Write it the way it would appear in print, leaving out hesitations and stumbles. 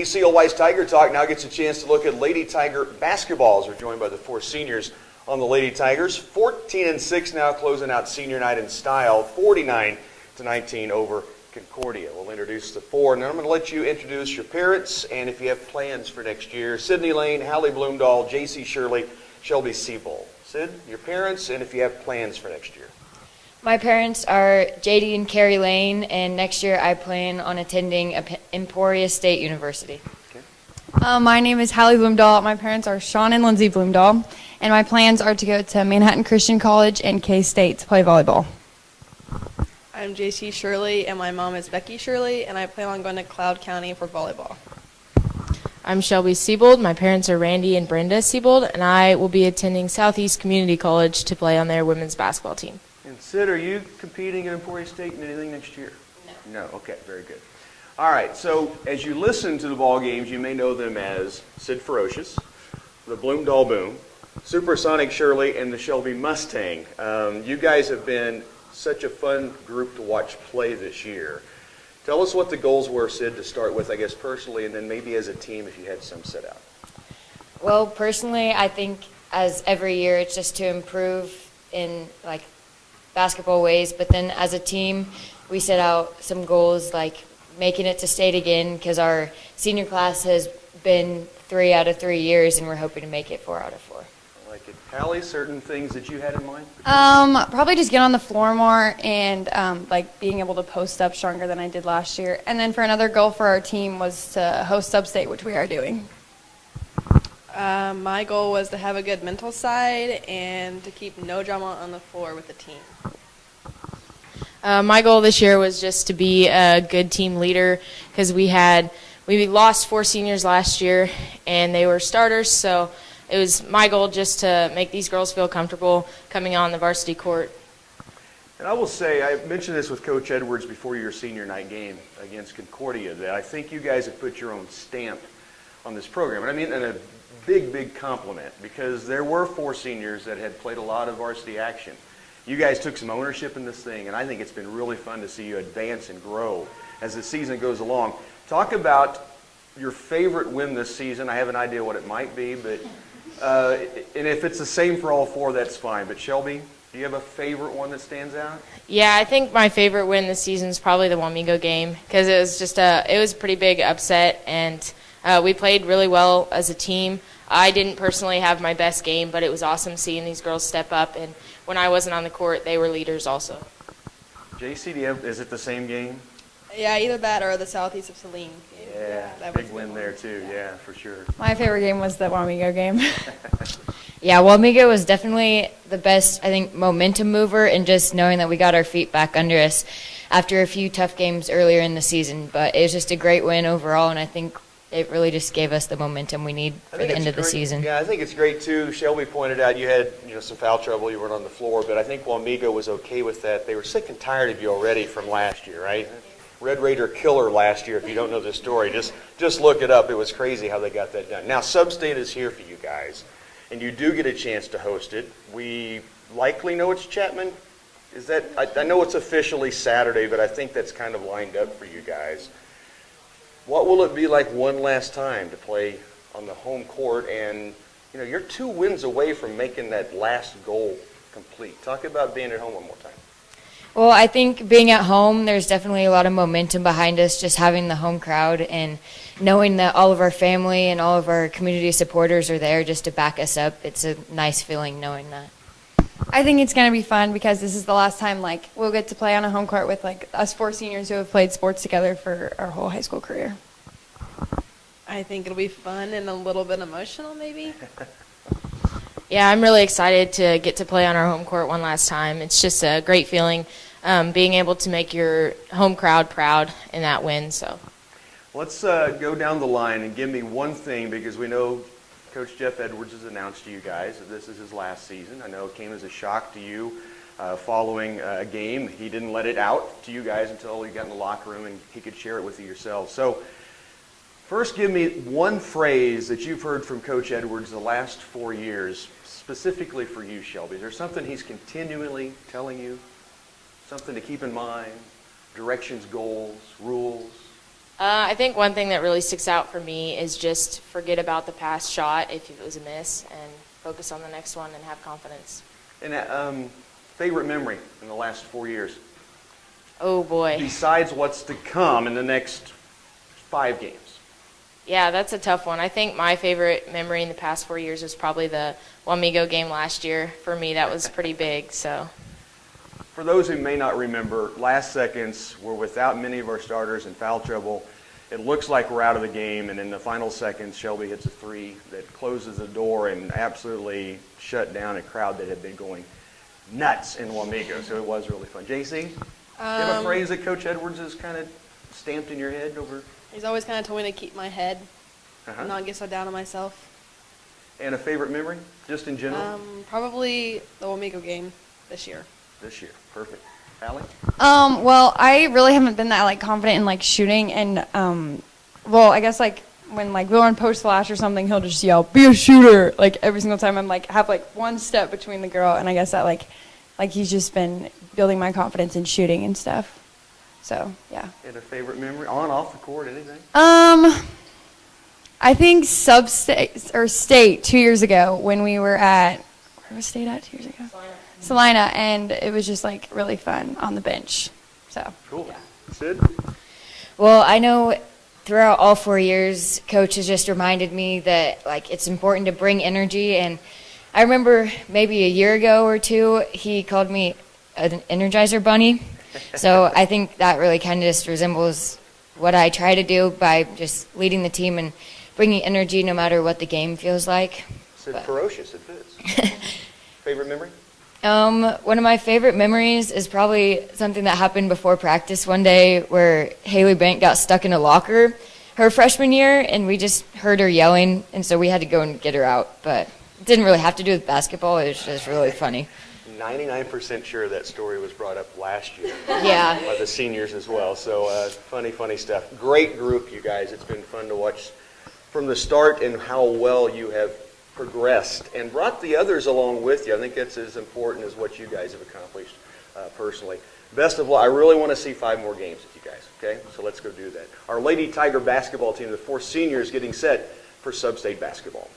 KCLY'S Tiger Talk now gets a chance to look at Lady Tiger basketballs. We're joined by the four seniors on the Lady Tigers. 14-6 now, closing out senior night in style. 49-19 over Concordia. We'll introduce the four, and then I'm going to let you introduce your parents and if you have plans for next year. Sydney Lane, Hali Bloomdahl, Jacey Schurle, Shelby Siebold. Sid, your parents, and if you have plans for next year. My parents are JD and Carrie Lane, and next year I plan on attending Emporia State University. Okay. My name is Hali Bloomdahl. My parents are Sean and Lindsay Bloomdahl, and my plans are to go to Manhattan Christian College and K-State to play volleyball. I'm Jacey Schurle, and my mom is Becky Schurle, and I plan on going to Cloud County for volleyball. I'm Shelby Siebold. My parents are Randy and Brenda Siebold, and I will be attending Southeast Community College to play on their women's basketball team. And Sid, are you competing at Emporia State in anything next year? No. No, okay, very good. All right, so as you listen to the ball games, you may know them as Sid Ferocious, the Bloomdahl Boom, Supersonic Shirley, and the Shelby Mustang. You guys have been such a fun group to watch play this year. Tell us what the goals were, Sid, to start with, I guess, personally, and then maybe as a team if you had some set out. Well, personally, I think as every year it's just to improve in basketball ways, but then as a team we set out some goals like making it to state again because our senior class has been 3 out of 3 years and we're hoping to make it 4 out of 4. I like it. Hali, certain things that you had in mind? Probably just get on the floor more and being able to post up stronger than I did last year. And then for another goal for our team was to host sub-state, which we are doing. My goal was to have a good mental side and to keep no drama on the floor with the team. My goal this year was just to be a good team leader because we lost 4 seniors last year and they were starters, so it was my goal just to make these girls feel comfortable coming on the varsity court. And I will say, I mentioned this with Coach Edwards before your senior night game against Concordia, that I think you guys have put your own stamp on this program. And I mean in a big, big compliment because there were 4 seniors that had played a lot of varsity action. You guys took some ownership in this thing, and I think it's been really fun to see you advance and grow as the season goes along. Talk about your favorite win this season. I have an idea what it might be, but and if it's the same for all 4, that's fine. But Shelby, do you have a favorite one that stands out? Yeah, I think my favorite win this season is probably the Wamego game because it was just it was a pretty big upset, and we played really well as a team. I didn't personally have my best game, but it was awesome seeing these girls step up, and when I wasn't on the court, they were leaders also. Jacey, is it the same game? Yeah, either that or the Southeast of Saline game. Yeah, that big was win there too, yeah, for sure. My favorite game was the Wamego game. Yeah, Wamego was definitely the best, I think, momentum mover and just knowing that we got our feet back under us after a few tough games earlier in the season. But it was just a great win overall, and I think it really just gave us the momentum we need for the end of the season. Yeah, I think it's great too. Shelby pointed out you had some foul trouble. You weren't on the floor, but I think Wamego was okay with that. They were sick and tired of you already from last year, right? Red Raider killer last year. If you don't know the story, just look it up. It was crazy how they got that done. Now, Sub-State is here for you guys, and you do get a chance to host it. We likely know it's Chapman. Is that? I know it's officially Saturday, but I think that's kind of lined up for you guys. What will it be like one last time to play on the home court? And, you're 2 wins away from making that last goal complete. Talk about being at home one more time. Well, I think being at home, there's definitely a lot of momentum behind us, just having the home crowd and knowing that all of our family and all of our community supporters are there just to back us up. It's a nice feeling knowing that. I think it's going to be fun because this is the last time we'll get to play on a home court with us 4 seniors who have played sports together for our whole high school career. I think it'll be fun and a little bit emotional maybe. Yeah, I'm really excited to get to play on our home court one last time. It's just a great feeling being able to make your home crowd proud in that win. So, let's go down the line and give me one thing because we know Coach Jeff Edwards has announced to you guys that this is his last season. I know it came as a shock to you following a game. He didn't let it out to you guys until you got in the locker room and he could share it with you yourselves. So first, give me one phrase that you've heard from Coach Edwards the last 4 years, specifically for you, Shelby. Is there something he's continually telling you? Something to keep in mind? Directions, goals, rules? I think one thing that really sticks out for me is just forget about the past shot if it was a miss and focus on the next one and have confidence. And favorite memory in the last 4 years? Oh, boy. Besides what's to come in the next 5 games. Yeah, that's a tough one. I think my favorite memory in the past 4 years was probably the Wamego game last year. For me, that was pretty big. So, for those who may not remember, last seconds were without many of our starters in foul trouble. It looks like we're out of the game, and in the final seconds, Shelby hits a 3 that closes the door and absolutely shut down a crowd that had been going nuts in Wamego. So it was really fun. Jacey, do you have a phrase that Coach Edwards has kind of stamped in your head over? He's always kind of told me to keep my head and not get so down on myself. And a favorite memory, just in general? Probably the Wamego game this year. This year, perfect. Hali? Well, I really haven't been that like confident in like shooting, and well, I guess like when like we'll run post flash or something, he'll just yell, "Be a shooter!" Like every single time. I'm like have like one step between the girl, and I guess that like he's just been building my confidence in shooting and stuff. So yeah. And a favorite memory, on, off the court, anything? I think sub-state or state 2 years ago when we were at, where was state at 2 years ago? Salina, and it was just like really fun on the bench. So cool. Yeah. Sid? Well, I know throughout all 4 years, Coach has just reminded me that like it's important to bring energy. And I remember maybe a year ago or two, he called me an Energizer Bunny. So I think that really kind of just resembles what I try to do by just leading the team and bringing energy no matter what the game feels like. Sid, ferocious, it fits. Favorite memory? One of my favorite memories is probably something that happened before practice one day where Haley Bank got stuck in a locker her freshman year, and we just heard her yelling, and so we had to go and get her out. But it didn't really have to do with basketball. It was just really funny. 99% sure that story was brought up last year. Yeah. By the seniors as well. So funny stuff. Great group, you guys. It's been fun to watch from the start and how well you have progressed and brought the others along with you. I think that's as important as what you guys have accomplished personally. Best of luck. I really want to see 5 more games with you guys, okay? So let's go do that. Our Lady Tiger basketball team, the 4 seniors, getting set for sub-state basketball.